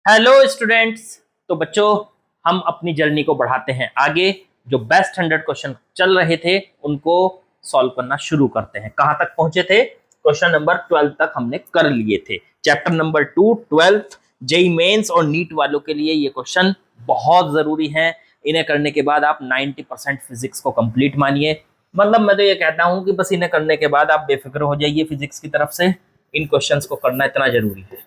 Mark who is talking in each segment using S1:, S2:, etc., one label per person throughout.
S1: Hello students. तो बच्चों, हम अपनी जर्नी को बढ़ाते हैं आगे। जो बेस्ट 100 क्वेश्चन चल रहे थे उनको सॉल्व करना शुरू करते हैं। कहां तक पहुंचे थे? क्वेश्चन नंबर 12 तक हमने कर लिए थे। Chapter number 2 12th JEE mains और नीट वालों के लिए ये क्वेश्चन बहुत जरूरी है। इन्हें करने के बाद आप 90% फिजिक्स को कंप्लीट मानिए। मतलब मैं तो ये कहता हूं कि बस इन्हें करने के बाद आप बेफिक्र हो जाइए फिजिक्स की तरफ से। इन क्वेश्चंस को करना इतना जरूरी है,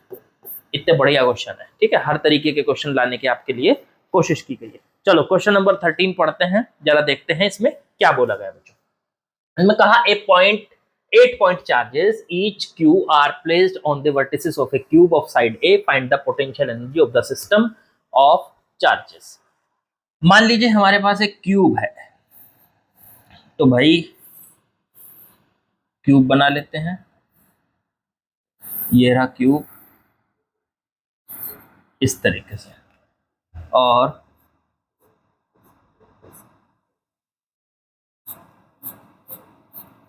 S1: इतने बढ़िया क्वेश्चन है। ठीक है, हर तरीके के क्वेश्चन लाने की आपके लिए कोशिश की गई है। चलो क्वेश्चन नंबर 13 पढ़ते हैं, जरा देखते हैं इसमें क्या बोला गया बच्चों। इसमें कहा ए point 8 point charges each q are placed on the vertices of a cube of side a. Find the potential energy of the system of charges. मान लीजिए हमारे पास एक क्यूब है, तो भाई क्यूब बना लेते हैं। ये रहा क्यूब इस तरीके से, और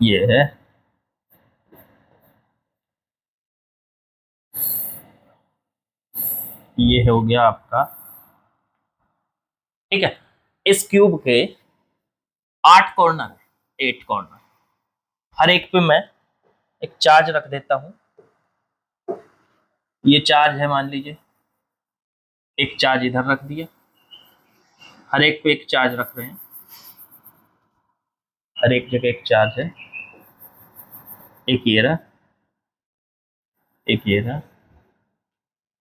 S1: ये है ये हो गया आपका। ठीक है, इस क्यूब के 8 कॉर्नर है, 8 कॉर्नर। हर एक पे मैं एक चार्ज रख देता हूं। ये चार्ज है, मान लीजिए एक चार्ज इधर रख दिया। हर एक पे एक चार्ज रख रहे हैं, हर एक जगह एक चार्ज है। एक ये रहा, एक ये रहा।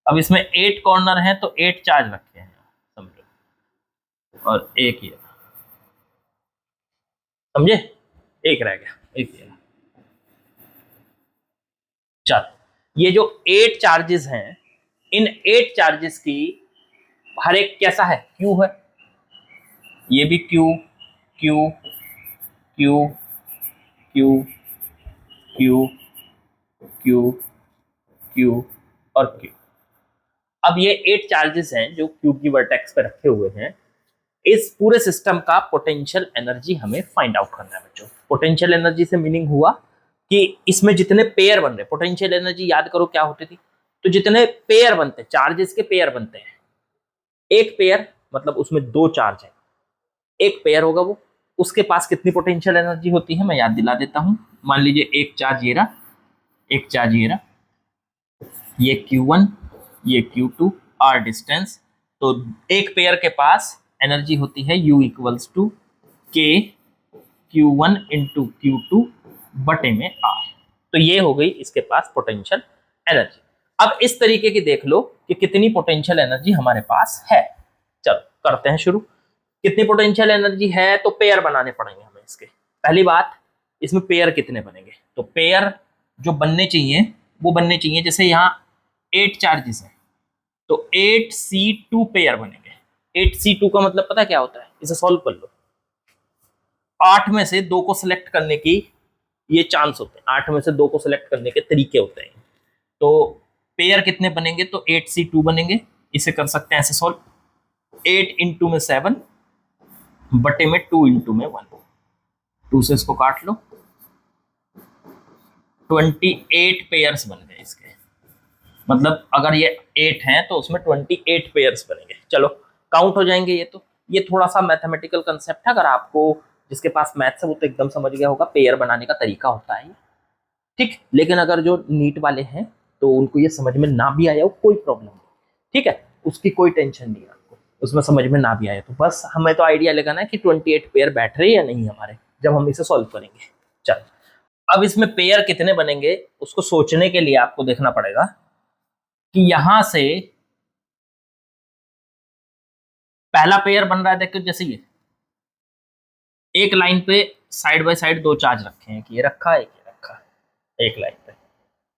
S1: अब इसमें 8 कॉर्नर है तो 8 चार्ज रखे हैं, समझो। और एक ये रहा, समझे? एक रह गया, एक ये रहा। चलो, ये जो 8 चार्जेस हैं, इन 8 चार्जेस की हर एक कैसा है? क्यू है। ये भी Q, Q, Q, Q, Q, Q, Q और क्यू। अब ये 8 चार्जेस हैं जो क्यूब की वर्टेक्स पे रखे हुए हैं। इस पूरे सिस्टम का पोटेंशियल एनर्जी हमें फाइंड आउट करना है बच्चों। पोटेंशियल एनर्जी से मीनिंग हुआ कि इसमें जितने पेयर बन रहे, पोटेंशियल एनर्जी याद करो क्या होती थी। तो जितने पेयर बनते हैं, चार्जेस के पेयर बनते हैं। एक पेयर मतलब उसमें 2 चार्ज है, एक पेयर होगा वो, उसके पास कितनी पोटेंशियल एनर्जी होती है मैं याद दिला देता हूं। मान लीजिए एक चार्ज ये रहा, एक चार्ज ये रहा, ये Q1, ये Q2, आर डिस्टेंस। तो एक पेयर के पास एनर्जी होती है U इक्वल्स टू के Q1 इंटू Q2 बटे में R। तो ये हो गई इसके पास पोटेंशियल एनर्जी। अब इस तरीके की देख लो कि कितनी पोटेंशियल एनर्जी हमारे पास है। चलो करते हैं शुरू। कितनी पोटेंशियल एनर्जी है तो पेयर बनाने पड़ेंगे हमें इसके। पहली बात, इसमें पेयर कितने बनेंगे? तो पेयर जो बनने चाहिए वो बनने चाहिए, जैसे यहाँ 8 चार्जेस हैं तो 8C2 पेयर बनेंगे। 8C2 का मतलब पता क्या होता है? इसे सॉल्व कर लो। 8 में से 2 को सिलेक्ट करने की ये चांस होते हैं, 8 में से 2 को सिलेक्ट करने के तरीके होते हैं। तो पेयर कितने बनेंगे? तो 8C2 बनेंगे। इसे कर सकते हैं ऐसे सॉल्व, 8 इंटू में 7 बटे में 2 इंटू में 1। 2 से इसको काट लो, 28 पेयर्स बन गए इसके। मतलब अगर ये 8 हैं तो उसमें 28 पेयर्स बनेंगे। चलो काउंट हो जाएंगे ये। तो ये थोड़ा सा मैथमेटिकल कंसेप्ट है, अगर आपको जिसके पास मैथ्स है वो तो एकदम समझ गया होगा पेयर बनाने का तरीका होता है। ठीक, लेकिन अगर जो नीट वाले हैं तो उनको ये समझ में ना भी आया हो कोई प्रॉब्लम नहीं। ठीक है, उसकी कोई टेंशन नहीं है आपको, उसमें समझ में ना भी आया तो बस हमें तो आइडिया लगाना है कि 28 पेयर बैठ रहे या नहीं हमारे, जब हम इसे सॉल्व करेंगे। चल, अब इसमें पेयर कितने बनेंगे उसको सोचने के लिए आपको देखना पड़ेगा कि यहां से पहला पेयर बन रहा है। देखो जैसे ये एक लाइन पे साइड बाय साइड 2 चार्ज रखे हैं, कि ये रखा है, एक ये रखा है एक लाइन पे।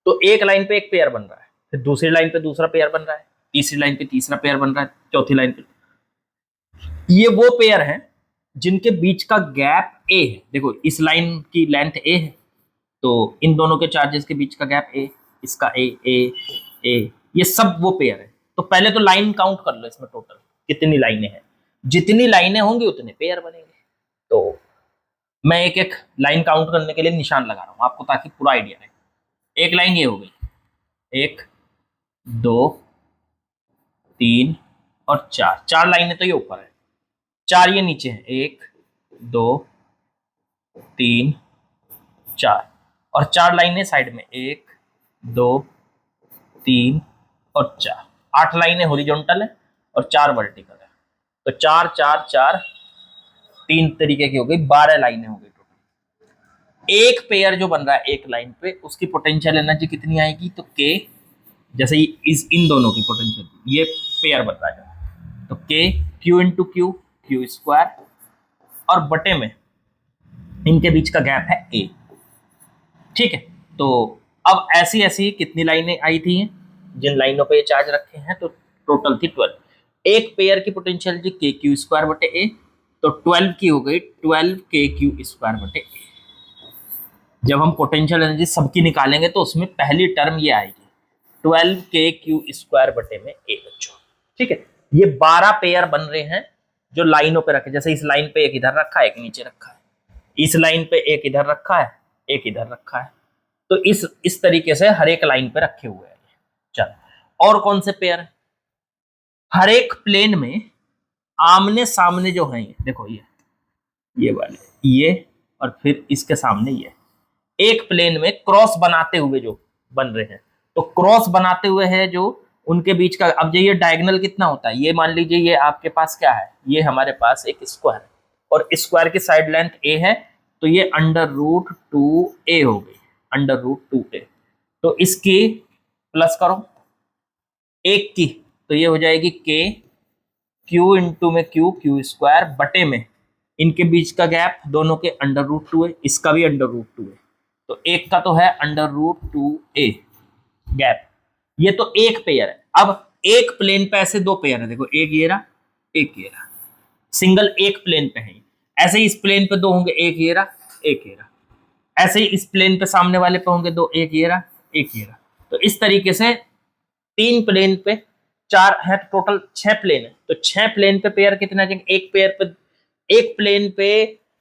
S1: तो एक लाइन पे एक पेयर बन रहा है, फिर दूसरी लाइन पे दूसरा पेयर बन रहा है, तीसरी लाइन पे तीसरा पेयर बन रहा है, चौथी लाइन पे। ये वो पेयर हैं जिनके बीच का गैप ए है। देखो इस लाइन की लेंथ ए है, तो इन दोनों के चार्जेस के बीच का गैप ए, इसका ए ए ए, ये सब वो पेयर है। तो पहले तो लाइन काउंट कर लो, इसमें टोटल कितनी लाइनें हैं। जितनी लाइनें होंगी उतने पेयर बनेंगे। तो मैं एक एक लाइन काउंट करने के लिए निशान लगा रहा हूं आपको, ताकि पूरा आइडिया रहे। एक लाइन ये हो गई, 1 2 3 और 4, 4 लाइनें तो ये ऊपर है, 4 ये नीचे है, 1 2 3 4, और 4 लाइनें साइड में, 1 2 3 और 4, 8 लाइनें हॉरिजॉन्टल है और 4 वर्टिकल है। तो 4 4 4 3 तरीके की हो गई, 12 लाइनें हो गई टोटल। एक पेयर जो बन रहा है एक लाइन पे, उसकी पोटेंशियल एनर्जी कितनी आएगी, तो के, जैसे इन दोनों की पोटेंशियल, ये पेयर बन रहा है, तो के Q into Q, Q square, और बटे में इनके बीच का गैप है ए। ठीक है, तो अब ऐसी ऐसी कितनी लाइनें आई थी जिन लाइनों पे ये चार्ज रखे हैं, तो टोटल थी 12। एक पेयर की पोटेंशियल जी के क्यू स्क्वायर बटे ए, तो 12 की हो गई 12 के क्यू स्क्वायर बटे ए। जब हम पोटेंशियल एनर्जी सबकी निकालेंगे तो उसमें पहली टर्म ये आएगी 12 के क्यू स्क्वायर बटे में ए बच्चों। ठीक है, ये 12 पेयर बन रहे हैं जो लाइनों पे रखे, जैसे इस लाइन पे एक इधर रखा है, एक नीचे रखा है, इस लाइन पे एक इधर रखा है, एक इधर रखा है, तो इस तरीके से हर एक लाइन पे रखे हुए हैं। चलो, और कौन से पेयर है, हर एक प्लेन में आमने सामने जो है, देखो ये वाले, ये और फिर इसके सामने ये, एक प्लेन में क्रॉस बनाते हुए जो बन रहे हैं, तो क्रॉस बनाते हुए है जो उनके बीच का, अब ये डायगोनल कितना होता है, ये मान लीजिए ये आपके पास क्या है, ये हमारे पास एक स्क्वायर है और स्क्वायर की साइड लेंथ ए है, तो ये √2a हो गई, √2a। तो इसकी प्लस करो एक की, तो ये हो जाएगी के क्यू इंटू में क्यू स्क्वायर बटे में इनके बीच का गैप दोनों के √2 है, इसका भी √2 है, तो एक का तो है √2a गैप। ये तो एक पेयर है। अब एक प्लेन पे ऐसे दो पेयर है, देखो एक ये रहा, एक ये रहा, सिंगल एक प्लेन पे है। ऐसे ही इस प्लेन पे दो होंगे, एक ये रहा, एक ये रहा। ऐसे ही इस प्लेन पे सामने वाले पे होंगे दो, एक ये रहा, एक ये रहा। तो इस तरीके से 3 प्लेन पे 4 है, तो टोटल 6 प्लेन है। तो 6 प्लेन पे पेयर कितना आ जाएंगे, एक पेयर पे, एक प्लेन पे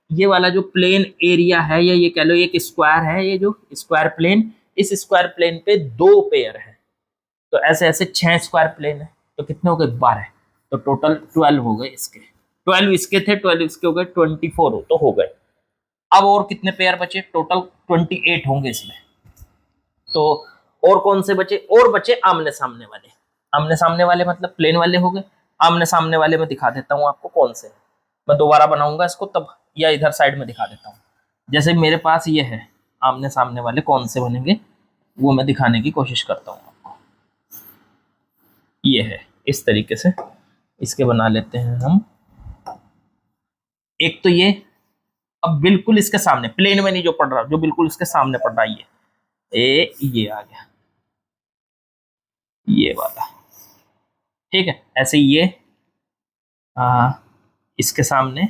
S1: ये वाला जो प्लेन एरिया है, या ये कह लो एक स्क्वायर है, ये जो स्क्वायर प्लेन, इस स्क्वायर प्लेन पे 2 पेयर है। तो ऐसे ऐसे 6 स्क्वायर प्लेन है, तो कितने हो गए, 12। तो टोटल 12 हो गए इसके, 12 इसके थे, 12 इसके हो गए, 24 तो हो गए। अब और कितने पेयर बचे, टोटल 28 होंगे इसमें। तो और कौन से बचे, और बचे आमने सामने वाले। आमने सामने वाले मतलब प्लेन वाले हो गए। आमने सामने वाले में दिखा देता हूँ आपको कौन से, मैं दोबारा बनाऊंगा इसको तब, या इधर साइड में दिखा देता हूँ। जैसे मेरे पास ये है आमने सामने वाले, कौन से बनेंगे वो मैं दिखाने की कोशिश करता हूँ आपको। ये है इस तरीके से, इसके बना लेते हैं हम। एक तो ये, अब बिल्कुल इसके सामने, प्लेन में नहीं जो पड़ रहा, जो बिल्कुल इसके सामने पड़ रहा है, ये आ गया, ये वाला। ठीक है, ऐसे ये इसके सामने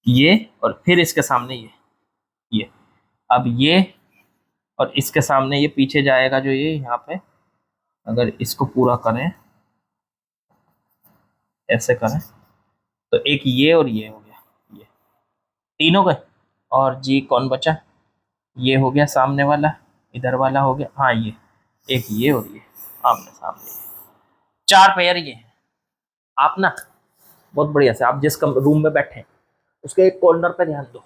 S1: ये, और फिर इसके सामने ये। अब ये और इसके सामने ये पीछे जाएगा, जो ये यहाँ पे, अगर इसको पूरा करें, ऐसे करें, तो एक ये और ये हो गया, ये 3 हो गए। और जी कौन बचा, ये हो गया सामने वाला, इधर वाला हो गया, हाँ ये एक, ये और ये आमने सामने, 4 पेयर ये हैं। आप ना बहुत बढ़िया से, आप जिस रूम में बैठे हैं उसके एक कॉर्नर पे ध्यान दो,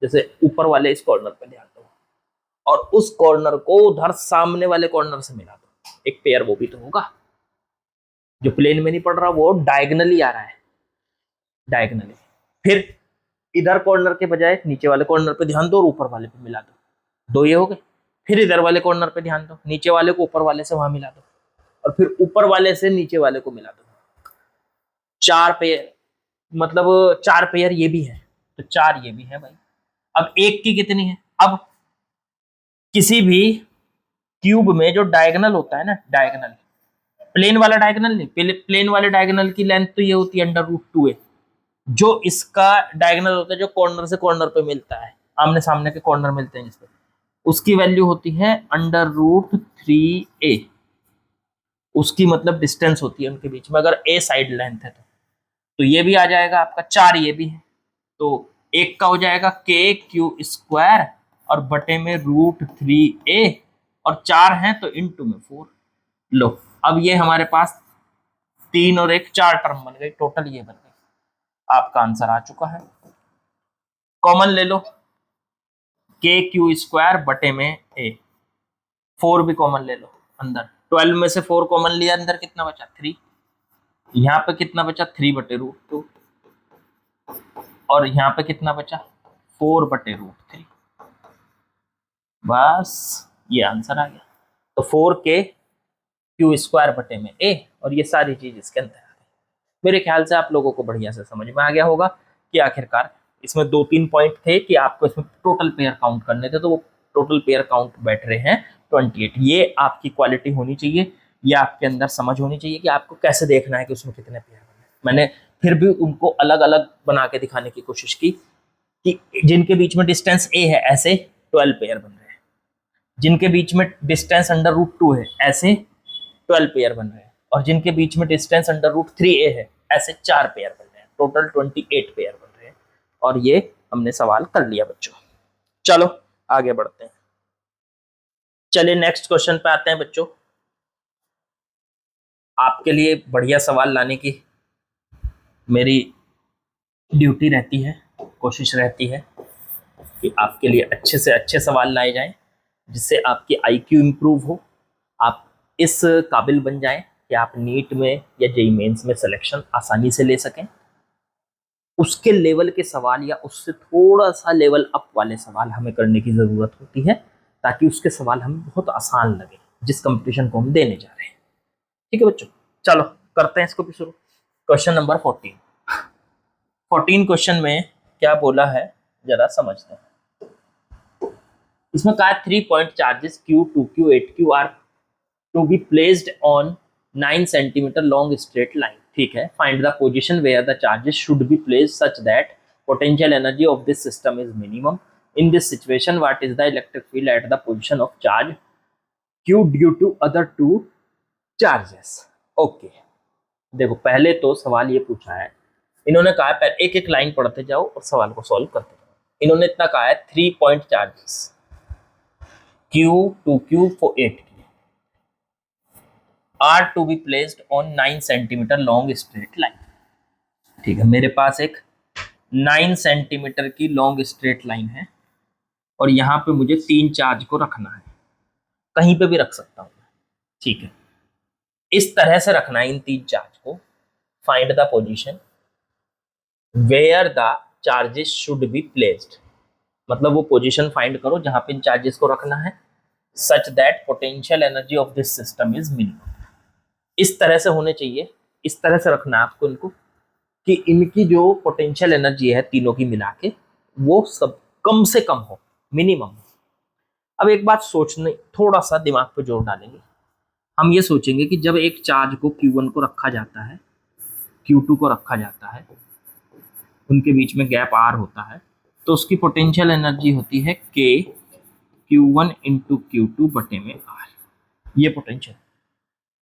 S1: जैसे ऊपर वाले इस कॉर्नर पे ध्यान दो, और उस कॉर्नर को उधर सामने वाले कॉर्नर से मिला दो, एक पेयर वो भी तो होगा। जो प्लेन में नहीं पड़ रहा वो डायगनली आ रहा है, डायगनली। फिर इधर कॉर्नर के बजाय नीचे वाले कॉर्नर पे ध्यान दो और ऊपर वाले पे मिला दो, 2 ये हो गए। फिर इधर वाले कॉर्नर पे ध्यान दो, नीचे वाले को ऊपर वाले से वहां मिला दो, और फिर ऊपर वाले से नीचे वाले को मिला दो। 4 पेयर, मतलब 4 पेयर ये भी है, तो 4 ये भी है भाई। अब एक की कितनी है, अब किसी भी क्यूब में जो डायगोनल होता है ना, डायगोनल, प्लेन वाला डायगोनल नहीं, प्लेन वाले डायगोनल की लेंथ तो ये होती है √2a। जो इसका डायगोनल होता है, जो कॉर्नर से कॉर्नर पे मिलता है, आमने सामने के कॉर्नर मिलते हैं जिसपे, उसकी वैल्यू होती है √3a। उसकी मतलब डिस्टेंस होती है उनके बीच में, अगर a साइड लेंथ है तो ये भी आ जाएगा आपका, 4 ये भी है, तो एक का हो जाएगा के क्यू स्क्वायर और बटे में √3a, और 4 हैं तो इनटू में 4। लो, अब ये हमारे पास 3 और 1 4 टर्म बन गई, टोटल ये बन गई। आपका आंसर आ चुका है। कॉमन ले लो, के क्यू स्क्वायर बटे में ए, 4 भी कॉमन ले लो अंदर, 12 में से 4 कॉमन लिया, अंदर कितना बचा 3, यहाँ पे कितना बचा 3 बटे रूट 2, और यहाँ पे कितना बचा 4 बटे रूट 3। बस ये आंसर आ गया। तो 4k क्यू स्क्वायर बटे में ए, और ये सारी चीज इसके अंदर आ गई। मेरे ख्याल से आप लोगों को बढ़िया से समझ में आ गया होगा कि आखिरकार इसमें 2-3 पॉइंट थे कि आपको इसमें टोटल पेयर काउंट करने थे, तो वो टोटल पेयर काउंट बैठ रहे हैं 28। ये आपकी क्वालिटी होनी चाहिए, ये आपके अंदर समझ होनी चाहिए कि आपको कैसे देखना है कि उसमें कितने पेयर बने। मैंने फिर भी उनको अलग अलग बना के दिखाने की कोशिश की कि जिनके बीच में डिस्टेंस ए है ऐसे 12 पेयर बन रहे हैं, जिनके बीच में डिस्टेंस अंडर रूट 2 है ऐसे 12 पेयर बन रहे हैं, और जिनके बीच में डिस्टेंस अंडर रूट 3a है ऐसे 4 पेयर बन रहे हैं, टोटल 28 पेयर बन रहे हैं। और ये हमने सवाल कर लिया बच्चों। चलो आगे बढ़ते हैं। चलिए नेक्स्ट क्वेश्चन पे आते हैं बच्चों। आपके लिए बढ़िया सवाल लाने की मेरी ड्यूटी रहती है, कोशिश रहती है कि आपके लिए अच्छे से अच्छे सवाल लाए जाएं, जिससे आपकी IQ इंप्रूव हो, आप इस काबिल बन जाएं कि आप नीट में या जेईई मेंस में सिलेक्शन आसानी से ले सकें। उसके लेवल के सवाल या उससे थोड़ा सा लेवल अप वाले सवाल हमें करने की ज़रूरत होती है, ताकि उसके सवाल हमें बहुत आसान लगे जिस कंपटीशन को हम देने जा रहे हैं। ठीक है बच्चों, चलो करते हैं इसको भी शुरू। क्वेश्चन नंबर 14 क्वेश्चन में क्या बोला है जरा समझते हैं। इसमें कहा 3 point charges Q2, Q8, Q are to be placed on 9 centimetre long straight line. ठीक है, find the position where the charges should be placed such that potential energy of this system is minimum. In this situation, what is the electric field at the position of charge Q due to other two charges? Okay, देखो पहले तो सवाल ये पूछा है, इन्होंने कहा है एक एक लाइन पढ़ते जाओ और सवाल को सॉल्व करते जाओ। इन्होंने इतना कहा है 3 point charges Q2, Q8 are to be placed on 9 centimetre long straight line. ठीक है, मेरे पास एक 9 सेंटीमीटर की लॉन्ग स्ट्रेट लाइन है और यहाँ पे मुझे 3 चार्ज को रखना है, कहीं पे भी रख सकता हूँ। ठीक है, इस तरह से रखना है इन 3 चार्ज को। Find the position where the charges should be placed, मतलब वो पोजीशन फाइंड करो जहां पे इन चार्जेस को रखना है, such that potential energy of this system is minimum. इस तरह से होने चाहिए, इस तरह से रखना है आपको इनको कि इनकी जो पोटेंशियल एनर्जी है तीनों की मिला के वो सब कम से कम हो, मिनिमम। अब एक बात सोचने, थोड़ा सा दिमाग पे जोर डालेंगे, हम ये सोचेंगे कि जब एक चार्ज को Q1 को रखा जाता है, Q2 को रखा जाता है, उनके बीच में गैप R होता है, तो उसकी पोटेंशियल एनर्जी होती है K Q1 इंटू Q2 बटे में R। ये पोटेंशियल।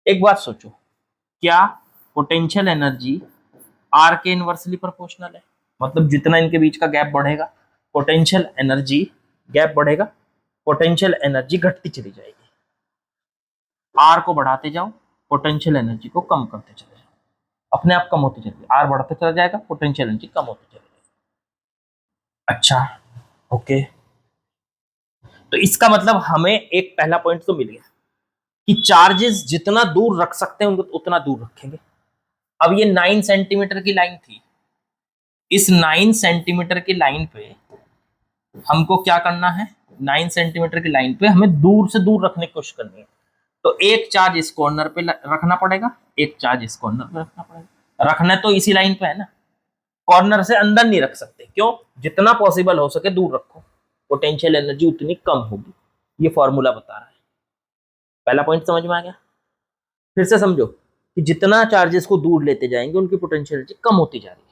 S1: एक बात सोचो, क्या पोटेंशियल एनर्जी R के इनवर्सली प्रोपोर्शनल है? मतलब जितना इनके बीच का गैप बढ़ेगा पोटेंशियल एनर्जी, गैप बढ़ेगा पोटेंशियल एनर्जी घटती चली जाएगी। R को बढ़ाते जाओ, पोटेंशियल एनर्जी को कम करते चले जाओ, अपने आप कम होती चलेगी। R बढ़ते चला जाएगा, पोटेंशियल एनर्जी कम होती चलेगी। अच्छा ओके, तो इसका मतलब हमें एक पहला पॉइंट तो मिल गया कि चार्जेस जितना दूर रख सकते हैं उनको उतना दूर रखेंगे। अब ये 9 सेंटीमीटर की लाइन थी, इस 9 सेंटीमीटर की लाइन पे हमको क्या करना है, 9 सेंटीमीटर की लाइन पे हमें दूर से दूर रखने की कोशिश करनी है। तो एक चार्ज इस कॉर्नर पे रखना पड़ेगा, एक चार्ज इस कॉर्नर पे रखना पड़ेगा। रखना तो इसी लाइन पे है ना, कॉर्नर से अंदर नहीं रख सकते। क्यों? जितना पॉसिबल हो सके दूर रखो, पोटेंशियल एनर्जी उतनी कम होगी। ये फॉर्मूला बता रहा है। पहला पॉइंट समझ में आ गया? फिर से समझो कि जितना चार्जेस को दूर लेते जाएंगे उनकी पोटेंशियल एनर्जी कम होती जा रही है।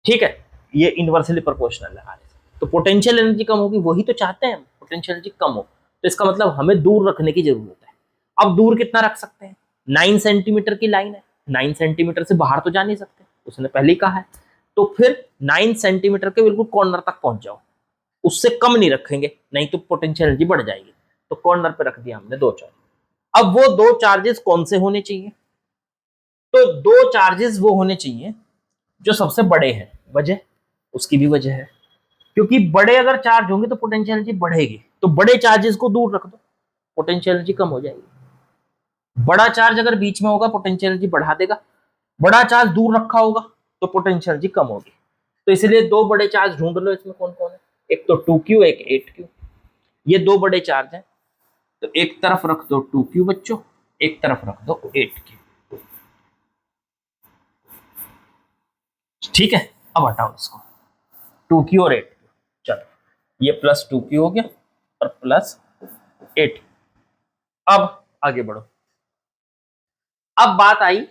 S1: ठीक है, ये इनवर्सली प्रोपोर्शनल है। तो पोटेंशियल एनर्जी कम होगी, वही तो चाहते हैं, पोटेंशियल एनर्जी कम हो। तो इसका मतलब हमें दूर रखने की जरूरत है। अब दूर कितना रख सकते हैं? 9 सेंटीमीटर की लाइन है, 9 सेंटीमीटर से बाहर तो जा नहीं सकते, उसने पहले ही कहा है। तो फिर 9 सेंटीमीटर के बिल्कुल कॉर्नर तक पहुंच जाओ, उससे कम नहीं रखेंगे, नहीं तो पोटेंशियल एनर्जी बढ़ जाएगी। तो कॉर्नर पे रख दिया हमने 2 चार्ज। अब वो 2 चार्जेस कौन से होने चाहिए? तो दो चार्जेस वो होने चाहिए जो सबसे बड़े हैं। वजह, उसकी भी वजह है, क्योंकि बड़े अगर चार्ज होंगे तो पोटेंशियल एनर्जी बढ़ेगी, तो बड़े चार्जेस को दूर रख दो, पोटेंशियल एनर्जी कम हो जाएगी। बड़ा चार्ज अगर बीच में होगा पोटेंशियल एनर्जी बढ़ा देगा, बड़ा चार्ज दूर रखा होगा तो पोटेंशियल एनर्जी कम होगी। तो इसलिए दो बड़े चार्ज ढूंढ लो, इसमें कौन कौन है, एक तो 2q, एक 8q। ये दो बड़े चार्ज हैं, तो एक तरफ रख दो 2q बच्चों, एक तरफ रख दो 8q। ठीक है, अब हटाओ इसको, 2q और 8q। चलो ये प्लस 2q हो गया और प्लस 8। अब आगे बढ़ो। अब बात आई,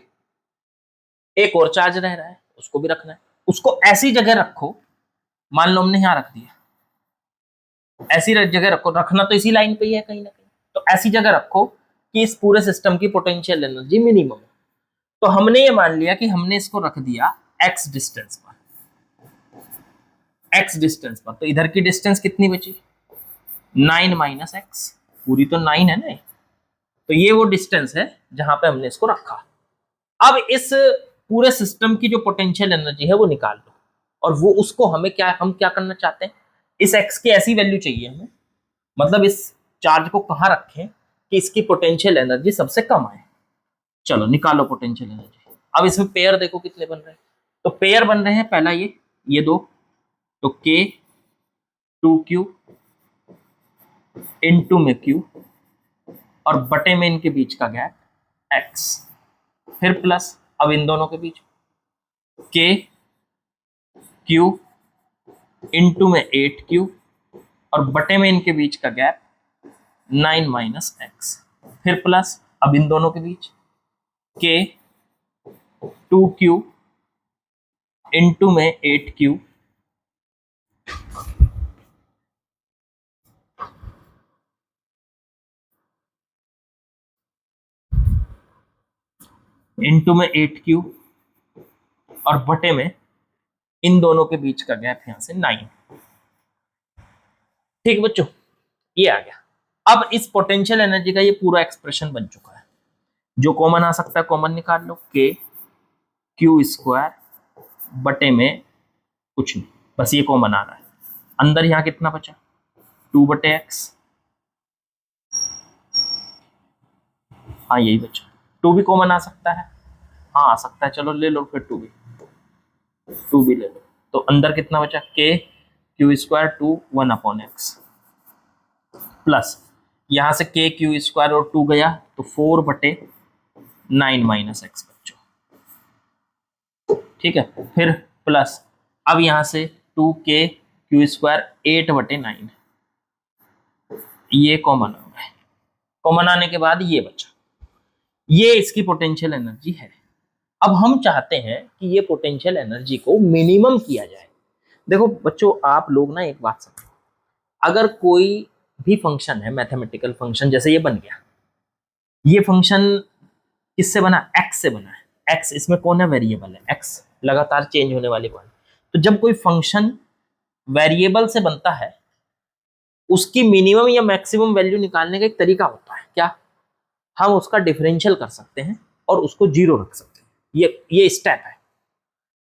S1: एक और चार्ज रह रहा है, उसको भी रखना है। उसको ऐसी जगह रखो, मान लो हमने यहां रख दिया, ऐसी जगह रखो, रखना तो इसी लाइन पे ही है कहीं ना कहीं, तो ऐसी जगह रखो कि इस पूरे सिस्टम की पोटेंशियल एनर्जी मिनिमम है। तो हमने ये मान लिया कि हमने इसको रख दिया x डिस्टेंस पर, x डिस्टेंस पर, तो इधर की डिस्टेंस कितनी बची, 9 माइनस एक्स, पूरी तो 9 है ना, तो ये वो डिस्टेंस है जहां पे हमने इसको रखा। अब इस पूरे सिस्टम की जो पोटेंशियल एनर्जी है वो निकाल लो, और वो उसको हमें क्या, हम क्या करना चाहते हैं, इस x की ऐसी वैल्यू चाहिए हमें, मतलब इस चार्ज को कहां रखें कि इसकी पोटेंशियल एनर्जी सबसे कम आए। चलो निकालो पोटेंशियल एनर्जी। अब इसमें पेयर देखो कितने बन रहे हैं, तो पेयर बन रहे हैं, पहला ये दो, तो k 2q इनटू में q, और बटे में इनके बीच का गैप x, फिर प्लस, अब इन दोनों के बीच k q इनटू में 8q, और बटे में इनके बीच का गैप 9 माइनस एक्स, फिर प्लस, अब इन दोनों के बीच k 2q इनटू में 8q, इनटू में 8q, और बटे में इन दोनों के बीच का गैप यहां से 9। ठीक बच्चों, ये आ गया। अब इस पोटेंशियल एनर्जी का ये पूरा एक्सप्रेशन बन चुका है। जो कॉमन आ सकता है कॉमन निकाल लो, k q स्क्वायर बटे में कुछ नहीं, बस ये कॉमन आ रहा है। अंदर यहां कितना बचा, 2 बटे एक्स, हाँ यही बचा। 2 भी कॉमन आ सकता है, हाँ आ सकता है, चलो ले लो फिर 2 भी ले लो। तो अंदर कितना बचा, k q square 2 1 upon x, plus यहां से k q स्क्वायर और 2 गया तो 4 बटे 9 माइनस एक्स बच्चों। ठीक है, फिर प्लस, अब यहां से 2k q स्क्वायर 8 बटे 9, ये कॉमन आ गया। कॉमन आने के बाद ये बचा, ये इसकी पोटेंशियल एनर्जी है। अब हम चाहते हैं कि ये पोटेंशियल एनर्जी को मिनिमम किया जाए। देखो बच्चों, आप लोग ना एक बात समझो, अगर कोई भी फंक्शन है, मैथमेटिकल फंक्शन, जैसे ये बन गया, ये फंक्शन किससे बना, x से बना है। x इसमें कौन है, वेरिएबल है, x लगातार चेंज होने वाली पॉइंट। तो जब कोई फंक्शन वेरिएबल से बनता है, उसकी मिनिमम या मैक्सिमम वैल्यू निकालने का एक तरीका होता है, क्या, हम उसका डिफरेंशियल कर सकते हैं और उसको 0 रख सकते हैं। ये स्टेप है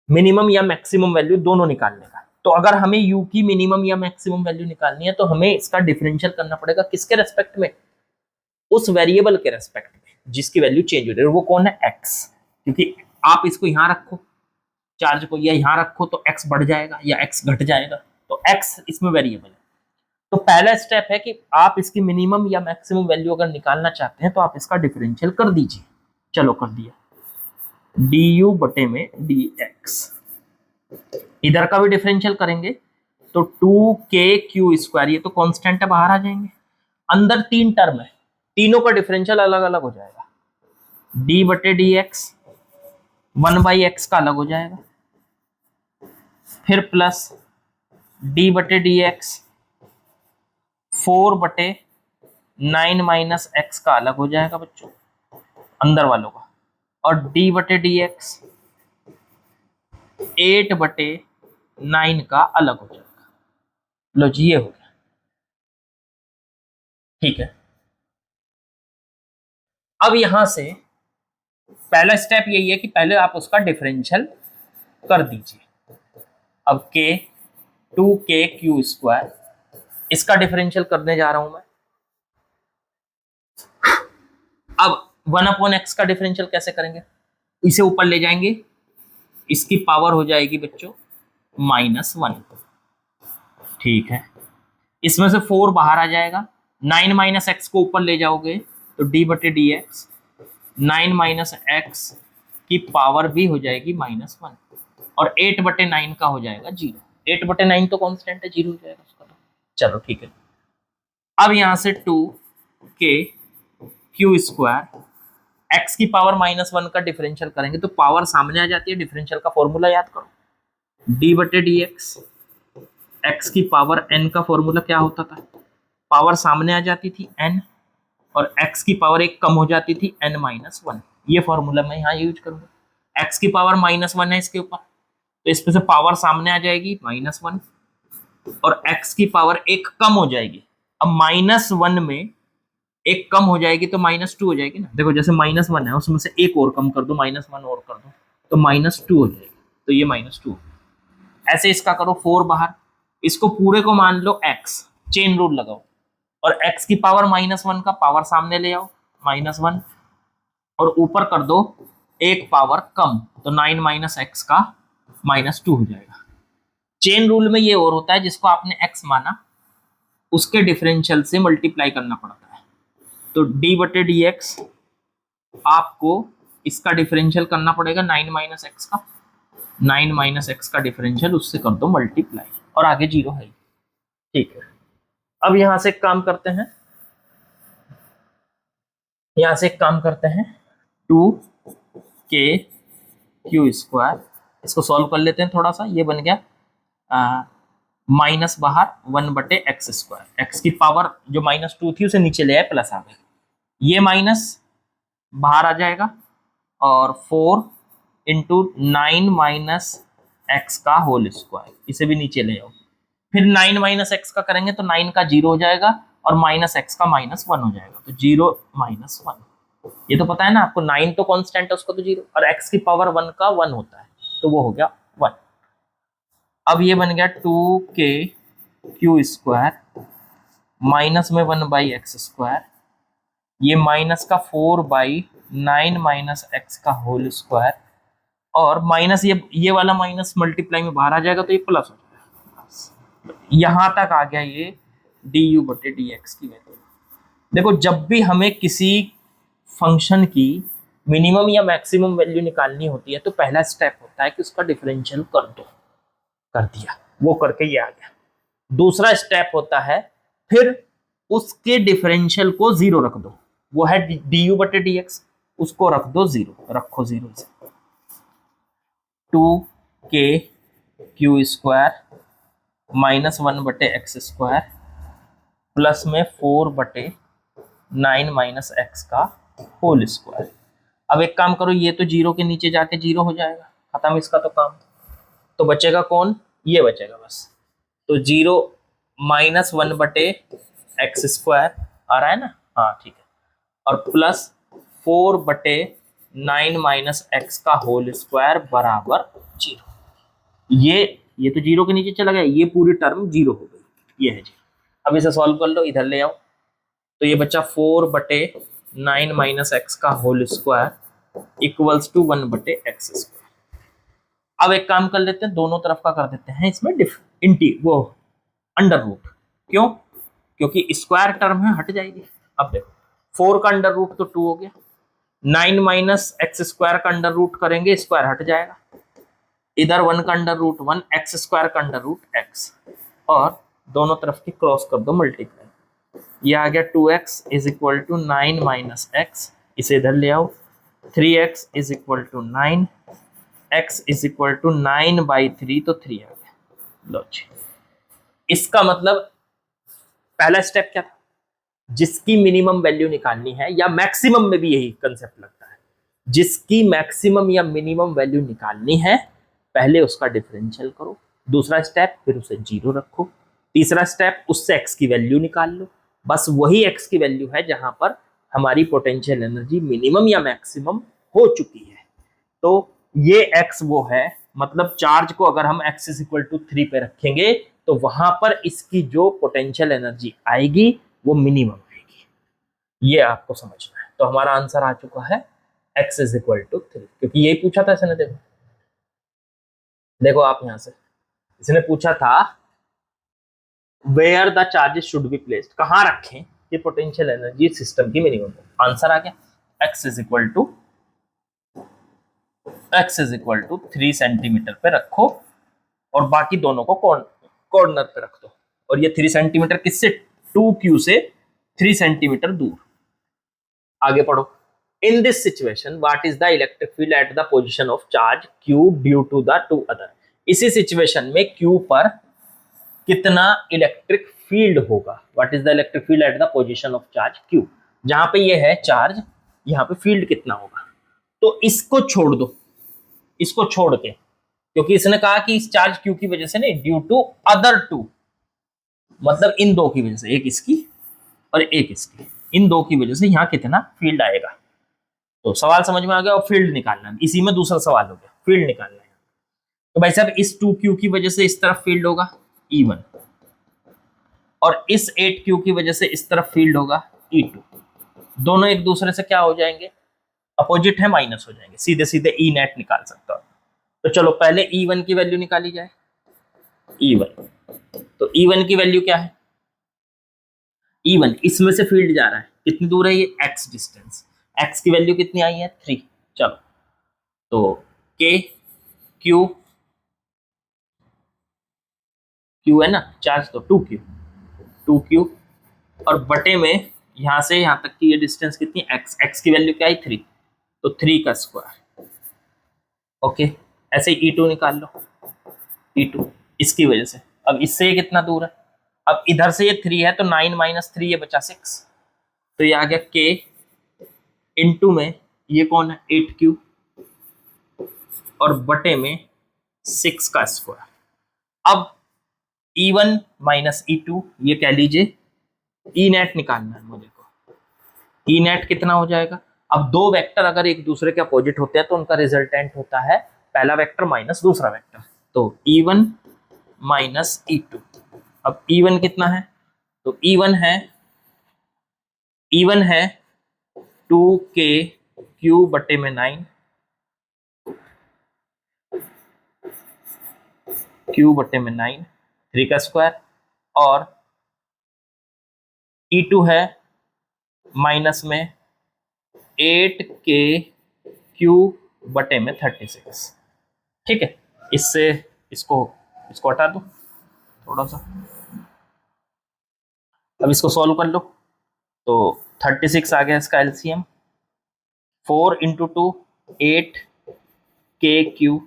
S1: मिनिमम या मैक्सिमम वैल्यू दोनों निकालने का। तो अगर हमें u की मिनिमम या मैक्सिमम वैल्यू निकालनी है तो हमें इसका डिफरेंशियल करना पड़ेगा, किसके रेस्पेक्ट में, उस वेरिएबल के रेस्पेक्ट में जिसकी वैल्यू चेंज हो रही है, वो कौन है, x। क्योंकि आप इसको यहां रखो चार्ज को, या यहां रखो तो x बढ़ जाएगा या x घट जाएगा, तो x इसमें वेरिएबल है। तो पहला स्टेप है कि आप इसकी मिनिमम या मैक्सिमम वैल्यू अगर निकालना चाहते हैं तो आप इसका डिफरेंशियल कर दीजिए। चलो कर दिया, du बटे में dx, इधर का भी डिफरेंशियल करेंगे तो 2kq स्क्वायर, ये तो कांस्टेंट है, बाहर आ जाएंगे, अंदर 3 टर्म है, तीनों का डिफरेंशियल अलग अलग हो जाएगा। d बटे डी एक्स 1/x का अलग हो जाएगा, फिर प्लस d बटे डी एक्स 4 बटे 9 माइनस एक्स का अलग हो जाएगा बच्चों, अंदर वालों का, और d बटे डी एक्स 8 बटे 9 का अलग हो जाएगा। लो जी, ये हो गया। ठीक है, अब यहां से पहला स्टेप यही है कि पहले आप उसका डिफरेंशियल कर दीजिए। अब k 2k क्यू स्क्वायर, इसका डिफरेंशियल करने जा रहा हूं मैं। अब 1/x का डिफरेंशियल कैसे करेंगे, इसे ऊपर ले जाएंगे, इसकी पावर हो जाएगी बच्चों -1, ठीक है। इसमें से 4 बाहर आ जाएगा, 9 - x को ऊपर ले जाओगे तो d/dx 9 - x की पावर भी हो जाएगी -1, और 8/9 का हो जाएगा 0। 8/9 तो कांस्टेंट है, 0 हो जाएगा उसका तो। चलो ठीक है। अब यहां से 2k क्यू स्क्वायर, x की पावर -1 का डिफरेंशियल करेंगे तो पावर सामने आ जाती है, डिफरेंशियल का फॉर्मूला याद करो, d/dx x की पावर n का फॉर्मूला क्या होता था, पावर सामने आ जाती थी n, और x की पावर एक कम हो जाती थी n-1। ये फॉर्मूला मैं यहाँ यूज करूंगा। x की पावर -1 है इसके ऊपर, तो इसमें से पावर सामने आ जाएगी -1, और x की पावर एक कम हो जाएगी। अब -1 में एक कम हो जाएगी तो -2 हो जाएगी ना। देखो जैसे -1 है, उसमें से एक और कम कर दो, -1 और कर दो तो -2 हो जाएगी, तो ये -2। ऐसे इसका करो 4 बाहर, इसको पूरे को मान लो x, चेन रूल लगाओ, और x की पावर -1 का पावर सामने ले आओ -1, और ऊपर कर दो एक पावर कम, तो 9 - x का -2 हो जाएगा। चेन रूल में ये और होता है, जिसको आपने x माना उसके डिफरेंशियल से मल्टीप्लाई करना पड़ता है। तो d/dx आपको इसका डिफरेंशियल करना पड़ेगा 9 - x का, 9 - x का डिफरेंशियल उससे कर दो मल्टीप्लाई, और आगे 0 है, ठीक है। अब यहां से एक काम करते हैं, 2k क्यू स्क्वायर, इसको सॉल्व कर लेते हैं थोड़ा सा। ये बन गया माइनस बाहर 1/x स्क्वायर, x की पावर जो -2 थी उसे नीचे ले आए, प्लस आ गई, ये माइनस बाहर आ जाएगा, और 4 × 9 - x का होल स्क्वायर, इसे भी नीचे ले आओ। फिर 9 - x का करेंगे तो 9 का 0 हो जाएगा, और -x का -1 हो जाएगा, तो 0 - 1। ये तो पता है ना आपको, 9 तो कांस्टेंट है, उसको तो 0, और x की पावर 1 का 1 होता है, तो वो हो गया 1। अब ये बन गया 2k क्यू स्क्वायर, माइनस में 1/x स्क्वायर, ये माइनस का 4/9 - x का होल स्क्वायर, और माइनस ये वाला माइनस मल्टीप्लाई में बाहर आ जाएगा, तो ये प्लस हो जाएगा। यहां तक आ गया ये du/dx की वैल्यू। देखो जब भी हमें किसी फंक्शन की मिनिमम या मैक्सिमम वैल्यू निकालनी होती है, तो पहला स्टेप होता है कि उसका डिफरेंशियल कर दो, कर दिया, वो करके ये आ गया। दूसरा स्टेप होता है फिर उसके डिफरेंशियल को 0 रख दो, वो है du/dx, उसको रख दो 0, रखो 0 से। 2k Q square -1/x square plus में 4/9 - x का होल स्क्वायर। अब एक काम करो, ये तो 0 के नीचे जाके 0 हो जाएगा, खत्म इसका तो काम। तो बचेगा कौन, ये बचेगा बस। तो 0 - 1/x स्क्वायर आ रहा है ना, हाँ ठीक है, और प्लस 4/9 - x का होल स्क्वायर बराबर 0। ये तो 0 के नीचे चला गया, ये पूरी टर्म 0 हो गई, ये है 0। अब इसे सॉल्व कर लो, इधर ले आओ, तो ये बच्चा 4/9 - x का whole square equals to 1/x square. अब एक काम कर लेते हैं, दोनों तरफ का कर देते हैं इसमें वो अंडर रूट। क्यों, क्योंकि स्क्वायर टर्म है, हट जाएगी। अब देखो 4 का अंडर रूट तो 2 हो गया, 9 - x स्क्वायर का अंडर रूट करेंगे, स्क्वायर हट जाएगा, इधर 1 का अंडर रूट 1, x स्क्वायर का अंडर रूट x, और दोनों तरफ की क्रॉस कर दो मल्टीप्लाई, ये आ गया 2x = 9 - x, इसे इधर ले आओ, 3x = 9, x = 9/3, तो 3 आ गया। लो जी, इसका मतलब पहला स्टेप क्या था, जिसकी मिनिमम वैल्यू निकालनी है, या मैक्सिमम में भी यही कंसेप्ट लगता है, जिसकी मैक्सिमम या मिनिमम वैल्यू निकालनी है पहले उसका डिफरेंशियल करो, दूसरा स्टेप फिर उसे 0 रखो, तीसरा स्टेप उससे x की वैल्यू निकाल लो। बस वही x की वैल्यू है जहां पर हमारी पोटेंशियल एनर्जी मिनिमम या मैक्सिमम हो चुकी है। तो ये x वो है, मतलब चार्ज को अगर हम x इज इक्वल टू 3 पे रखेंगे तो वहां पर इसकी जो पोटेंशियल एनर्जी आएगी वो मिनिमम आएगी। ये आपको समझना है। तो हमारा आंसर आ चुका है x इज इक्वल टू 3, क्योंकि यही पूछा था इसने। देखो देखो आप यहां से इसने पूछा था where the charges should be placed, कहां रखें कि पोटेंशियल एनर्जी सिस्टम की मिनिमम हो। आंसर आ गया x is equal to 3 centimetre पे रखो और बाकी दोनों को कॉर्नर पे रख दो। और ये 3 सेंटीमीटर किससे, 2q से 3 सेंटीमीटर दूर। आगे पढ़ो। In this situation what is the electric field at the position of charge q due to the two other. इसी सिचुएशन में q पर कितना इलेक्ट्रिक फील्ड होगा। What is the electric field at the position of charge q, जहां पे ये है charge, यहाँ पे फील्ड कितना होगा। तो इसको छोड़ दो, इसको छोड़ के, क्योंकि इसने कहा कि इस चार्ज q की वजह से नहीं, ड्यू टू अदर टू, मतलब इन दो की वजह से, एक इसकी और एक इसकी, इन दो की वजह से यहाँ कितना फील्ड आएगा। तो सवाल समझ में आ गया। और फील्ड निकालना है, इसी में दूसरा सवाल हो गया, फील्ड निकालना है। तो भाई साहब इस 2q की वजह से इस तरफ फील्ड होगा E1, और इस 8q की वजह से इस तरफ फील्ड होगा E2। दोनों एक दूसरे से क्या हो जाएंगे, अपोजिट है, माइनस हो जाएंगे, सीधे सीधे ई नेट निकाल सकता हूं। तो चलो पहले E1 की वैल्यू निकाली जाए। E1, तो E1 की वैल्यू क्या है, E1 इसमें से फील्ड जा रहा है, कितनी दूर है ये, x डिस्टेंस, x की वैल्यू कितनी आई है 3। चलो तो k q, q है ना चार्ज, तो 2q और बटे में यहां से यहां तक की ये डिस्टेंस कितनी, x की वैल्यू क्या है 3, तो 3 का स्क्वायर। ओके, ऐसे ही E2 निकाल लो, E2 इसकी वजह से। अब इससे ये कितना दूर है, अब इधर से ये 3 है तो 9 माइनस 3 ये बचा 6, तो ये आ गया k इंटू में ये कौन है 8q और बटे में 6 का स्क्वायर। अब E1 माइनस E2 ये कह लीजिए ई नेट निकालना है मुझे को। ई नेट कितना हो जाएगा, अब दो वेक्टर अगर एक दूसरे के अपोजिट होते हैं तो उनका रिजल्टेंट होता है पहला वेक्टर माइनस दूसरा वेक्टर, तो E1 माइनस E2। अब E1 कितना है, तो E1 है 2k q बटे में 9, q बटे में 9, 3 का स्क्वायर, और E2 है माइनस में 8k q बटे में 36। ठीक है, इससे इसको हटा दो थोड़ा सा। अब इसको सॉल्व कर लो, तो 36 आ गया इसका एलसीएम, 4 इंटू 2 8k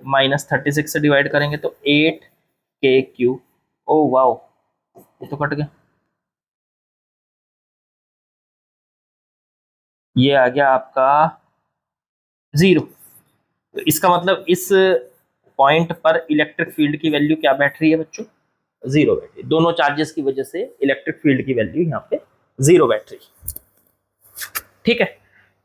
S1: माइनस 36 से डिवाइड करेंगे तो 8k। ओ वाओ, ये तो कट गया, ये आ गया आपका 0। तो इसका मतलब इस पॉइंट पर इलेक्ट्रिक फील्ड की वैल्यू क्या बैठ रही है बच्चों, 0 बैठ रही है। दोनों चार्जेस की वजह से इलेक्ट्रिक फील्ड की वैल्यू यहाँ पे 0 बैठ रही है। ठीक है,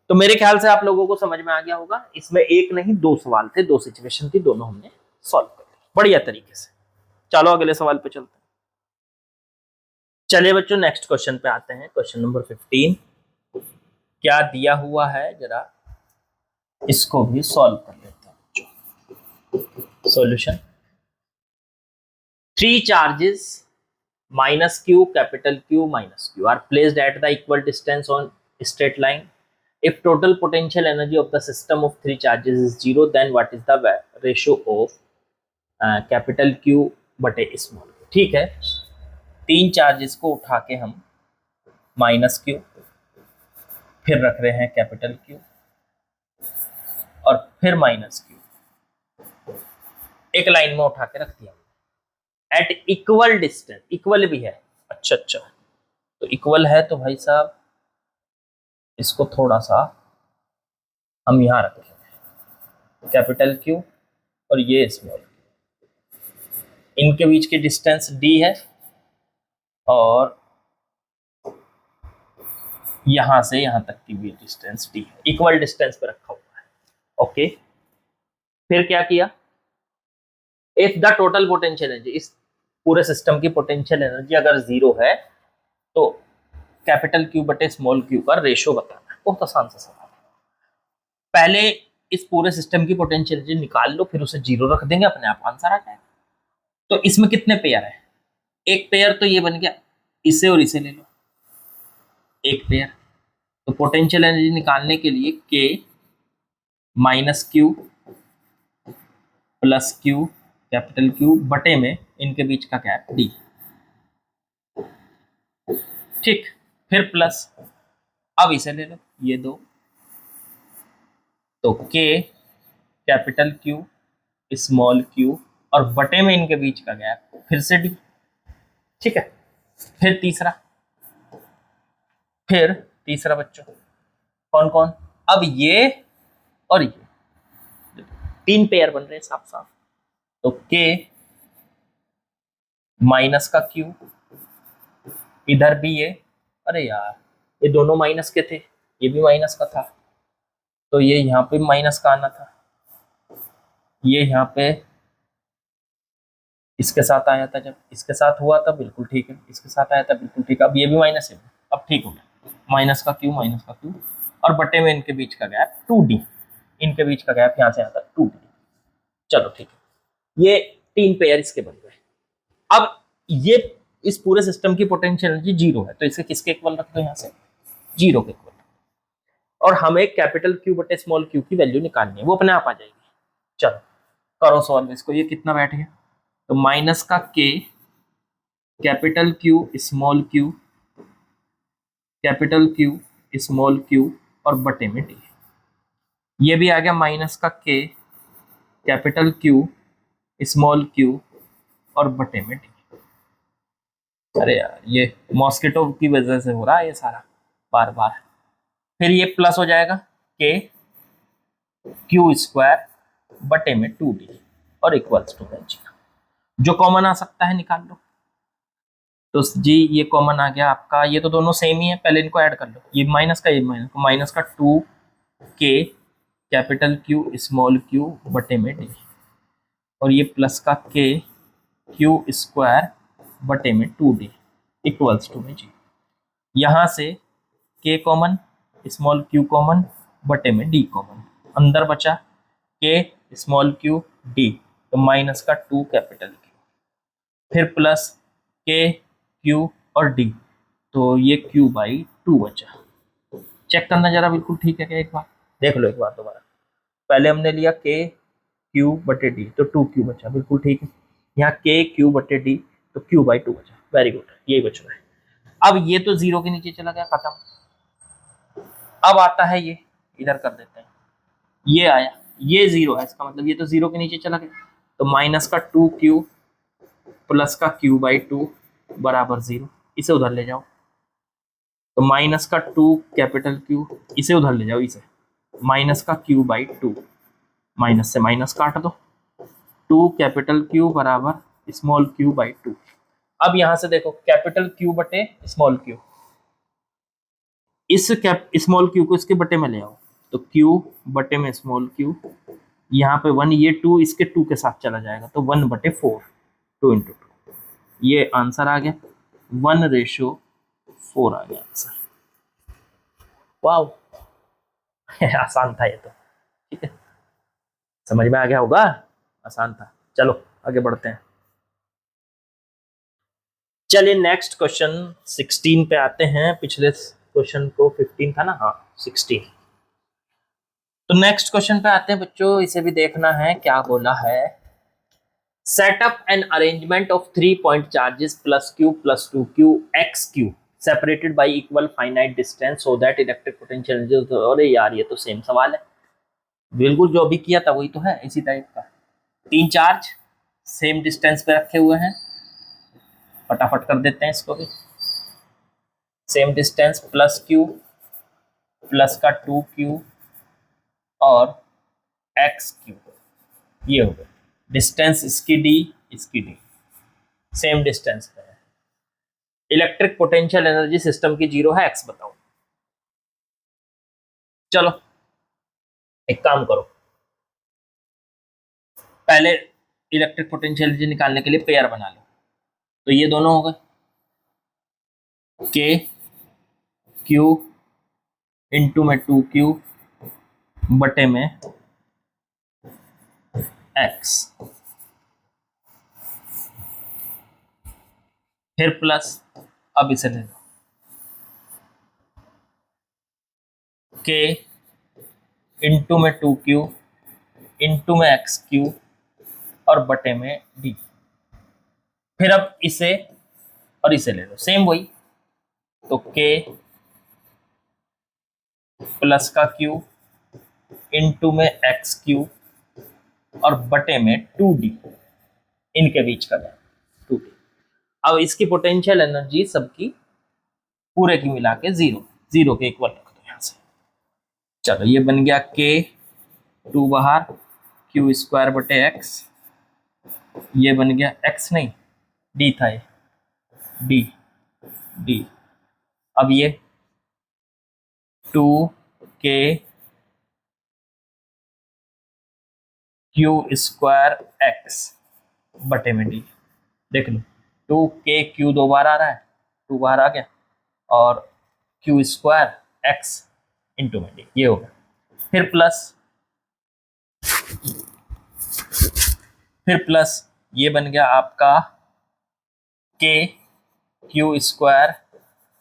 S1: तो मेरे ख्याल से आप लोगों को समझ में आ गया होगा। इसमें एक नहीं दो सवाल थे, दो सिचुएशन थी, दोनों हमने सॉल्व कर ली बढ़िया तरीके से। चलो अगले सवाल पे चलते हैं। चलिए बच्चों नेक्स्ट क्वेश्चन पे आते हैं, क्वेश्चन नंबर 15। क्या दिया हुआ है जरा इसको भी सॉल्व कर लेते हैं। Solution, 3 charges minus q, capital Q minus q are placed at the equal distance on straight line. If total potential energy of the system of 3 charges is 0, then what is the ratio of capital Q बटे small q। ठीक है, 3 charges को उठा के हम minus q, फिर रख रहे हैं कैपिटल Q और फिर माइनस q, एक लाइन में उठा के रख दिया एट इक्वल डिस्टेंस। इक्वल भी है, अच्छा, तो इक्वल है तो भाई साहब इसको थोड़ा सा हम यहां रखेंगे, कैपिटल Q और ये स्मॉल, इनके बीच की डिस्टेंस d है और यहां से यहां तक की भी डिस्टेंस d है, इक्वल डिस्टेंस पे रखा हुआ है। ओके, फिर क्या किया, if the total potential energy, इस पूरे सिस्टम की पोटेंशियल एनर्जी अगर जीरो है तो कैपिटल क्यू बटे स्मॉल क्यू का रेशो बताना है। बहुत आसान सा सवाल है। पहले इस पूरे सिस्टम की पोटेंशियल एनर्जी निकाल लो, फिर उसे जीरो रख देंगे, अपने आप आंसर आ जाएगा। तो इसमें कितने पेयर है, एक पेयर तो ये बन गया, इसे और इसे ले लो, एक पेयर। तो पोटेंशियल एनर्जी निकालने के लिए के minus Q plus Q capital Q बटे में इनके बीच का गैप डी, ठीक, फिर प्लस, अब इसे ले लो, ये दो, तो के कैपिटल क्यू स्मॉल क्यू और बटे में इनके बीच का गैप फिर से डी, ठीक है। फिर तीसरा बच्चों कौन कौन, अब ये और ये तीन पेयर बन रहे हैं साफ साफ, तो के माइनस का क्यू, इधर भी ये, अरे यार ये दोनों माइनस के थे, ये भी माइनस का था, तो ये यहाँ पे माइनस का आना था, ये यहाँ पे इसके साथ आया था, जब इसके साथ हुआ था बिल्कुल ठीक है, इसके साथ आया था बिल्कुल ठीक है, अब ये भी माइनस है, अब ठीक हो गया, माइनस का क्यू और बटे में इनके बीच का गैप 2d, इनके बीच का गैप यहाँ से आता 2d, चलो ठीक है, ये तीन पेयर इसके बन गए। अब ये इस पूरे सिस्टम की पोटेंशियल एनर्जी जीरो है, तो इसे किसके इक्वल रख दो, यहाँ से जीरो के इक्वल, और हमें कैपिटल क्यू बटे स्मॉल क्यू की वैल्यू निकालनी है, वो अपने आप आ जाएगी। चलो करो सॉल्व इसको, ये कितना बैठ गया, तो माइनस का के capital Q small Q capital Q small Q और बटे में डी, ये भी आ गया माइनस का के कैपिटल क्यू स्मॉल क्यू और बटे में डी। अरे यार ये मॉस्किटो की वजह से हो रहा है ये सारा बार बार। फिर ये प्लस हो जाएगा के क्यू स्क्वायर बटे में 2d और इक्वल्स टू जी, जो कॉमन आ सकता है निकाल लो, तो जी ये कॉमन आ गया आपका, ये तो दोनों सेम ही है, पहले इनको ऐड कर लो, ये माइनस का, ये माइनस का 2 के कैपिटल क्यू स्मॉल क्यू बटे में डी, और ये प्लस का के क्यू स्क्वायर बटे में 2d इक्वल्स टू में जी, यहाँ से के कॉमन स्मॉल क्यू कॉमन बटे में डी कॉमन, अंदर बचा के स्मॉल क्यू डी, तो माइनस का 2 कैपिटल क्यू, फिर प्लस के क्यू और डी, तो ये क्यू बाई 2 बचा। चेक करना जरा बिल्कुल ठीक है क्या, एक बार देख लो एक बार दोबारा, पहले हमने लिया के क्यू बटे डी तो 2q बचा, बिल्कुल ठीक है, यहाँ के क्यू बटे डी तो क्यू बाई 2 बचा, वेरी गुड, यही बच रहा है। अब ये तो जीरो के नीचे चला गया, खत्म। अब आता है ये, इधर कर देते हैं, ये आया, ये जीरो है, इसका मतलब ये तो जीरो के नीचे चला गया, तो माइनस का 2q प्लस का q बाई 2 बराबर जीरो, इसे उधर ले जाओ, तो माइनस का 2 कैपिटल Q, इसे उधर ले जाओ, इसे माइनस का q बाई 2, माइनस से माइनस काट दो, 2 कैपिटल Q बराबर स्मॉल q बाई 2। अब यहां से देखो कैपिटल Q बटे स्मॉल q, इस स्मॉल q को इसके बटे में ले आओ, तो q बटे में स्मॉल q, यहाँ पे 1, ये 2 इसके 2 के साथ चला जाएगा, तो 1 बटे 4, 2 इंटू 2, ये आंसर आ गया 1:4 आ गया आंसर। वाओ आसान था ये तो, ठीक है, समझ में आ गया होगा, आसान था। चलो आगे बढ़ते हैं, चलिए नेक्स्ट क्वेश्चन 16 पे आते हैं, पिछले क्वेश्चन को 15 था ना, हाँ 16। तो नेक्स्ट क्वेश्चन पे आते हैं बच्चों, इसे भी देखना है क्या बोला है। Set up an arrangement of 3 point charges plus q plus 2q x Q separated y equal finite distance so that electric potential energy, अरे यार ये तो सेम सवाल है, बिल्कुल जो अभी किया था वही तो है, इसी टाइप का। 3 चार्ज सेम डिस्टेंस पे रखे हुए हैं, फटाफट कर देते हैं इसको भी, same distance plus q plus का 2q और एक्स क्यू, ये हो गया डिस्टेंस, इसकी d सेम डिस्टेंस पे है। इलेक्ट्रिक पोटेंशियल एनर्जी सिस्टम की जीरो है, एक्स बताओ। चलो एक काम करो, पहले इलेक्ट्रिक पोटेंशियल निकालने के लिए पेयर बना लो, तो ये दोनों हो गए के क्यू इंटू में 2Q बटे में X, फिर प्लस, अब इसे ले लो के इंटू में 2Q इंटू में XQ और बटे में D। फिर अब इसे और इसे ले लो, सेम वही, तो K प्लस का Q इंटू में XQ और बटे में 2D, इनके बीच का 2D। अब इसकी पोटेंशियल एनर्जी सबकी पूरे की मिला के जीरो के इक्वल रख दो यहां से। चलो ये बन गया K 2 बाहर Q स्क्वायर बटे X, ये बन गया X नहीं D था ये D। अब ये 2K Q स्क्वायर X बटे में D, देख लो 2K Q 2 बार आ रहा है, 2 बार आ गया, और Q स्क्वायर X इंटू में D, ये होगा। फिर प्लस ये बन गया आपका K Q स्क्वायर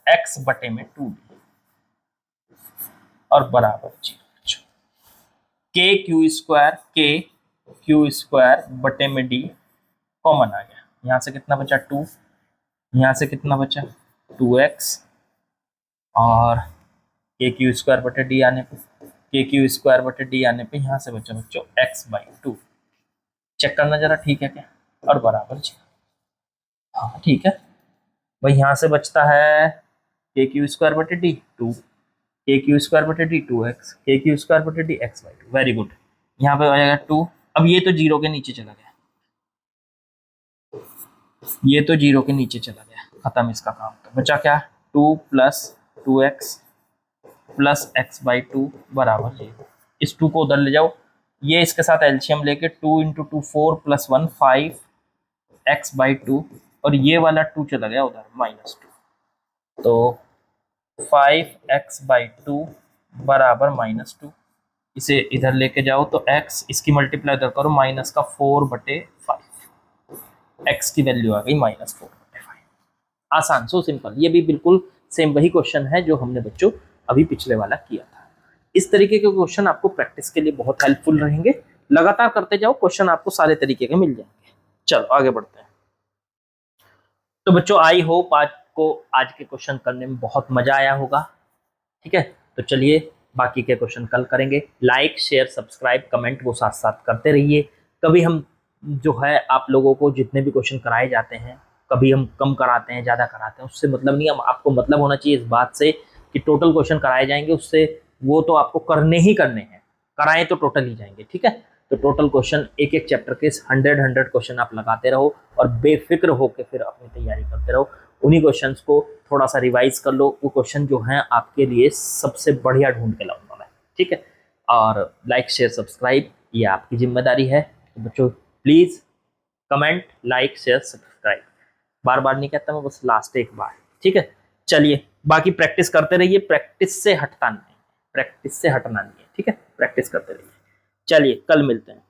S1: X बटे में 2D और बराबर 0। K Q स्क्वायर बटे में D कॉमन आ गया, यहां से कितना बचा 2, यहां से कितना बचा 2X, और K Q स्क्वायर बटे D आने पे यहाँ से बचा बच्चों X/2। चेक करना जरा ठीक है क्या, और बराबर 0। हाँ ठीक है भाई, यहां से बचता है K Q स्क्वायर बटे D 2, K Q स्क्वायर बटे D 2X, K Q square बटे D X/2। वेरी गुड, यहाँ पे आ जाएगा 2। अब ये तो 0 के नीचे चला गया, ये तो 0 के नीचे चला गया, खत्म इसका काम। तो बचा क्या 2 प्लस 2X प्लस X/2 बराबर 0। इस 2 को उधर ले जाओ, ये इसके साथ एलसीएम लेके 2 इंटू 2 4 प्लस 1 5 X/2, और ये वाला 2 चला गया उधर -2, तो 5X/2 बराबर -2। इसे इधर लेके जाओ तो x, इसकी मल्टीप्लाई इधर करो, माइनस का 4/5, x की वैल्यू आ गई -4/5। आसान, सो सिंपल। ये भी बिल्कुल सेम वही क्वेश्चन है जो हमने बच्चों अभी पिछले वाला किया था। इस तरीके के क्वेश्चन आपको प्रैक्टिस के लिए बहुत हेल्पफुल रहेंगे, लगातार करते जाओ, क्वेश्चन आपको सारे तरीके के मिल जाएंगे। चलो आगे बढ़ते हैं। तो बच्चों आई होप आपको आज के क्वेश्चन करने में बहुत मजा आया होगा, ठीक है। तो चलिए बाकी के क्वेश्चन कल करेंगे। लाइक शेयर सब्सक्राइब कमेंट वो साथ साथ करते रहिए। कभी हम जो है आप लोगों को जितने भी क्वेश्चन कराए जाते हैं, कभी हम कम कराते हैं ज़्यादा कराते हैं, उससे मतलब नहीं। हम आपको मतलब होना चाहिए इस बात से कि टोटल क्वेश्चन कराए जाएंगे, उससे वो तो आपको करने ही करने हैं, कराएं तो टोटल ही जाएंगे, ठीक है। तो टोटल क्वेश्चन एक एक चैप्टर के 100 क्वेश्चन आप लगाते रहो और बेफिक्र होकर फिर अपनी तैयारी करते रहो। उन्हीं क्वेश्चंस को थोड़ा सा रिवाइज कर लो, वो क्वेश्चन जो हैं आपके लिए सबसे बढ़िया ढूंढ के लाऊंगा मैं, ठीक है। और लाइक शेयर सब्सक्राइब ये आपकी जिम्मेदारी है। तो बच्चों please comment like share subscribe, बार बार नहीं कहता मैं, बस लास्ट एक बार, ठीक है। चलिए बाकी प्रैक्टिस करते रहिए, प्रैक्टिस से हटना नहीं है, ठीक है। प्रैक्टिस करते रहिए। चलिए कल मिलते हैं।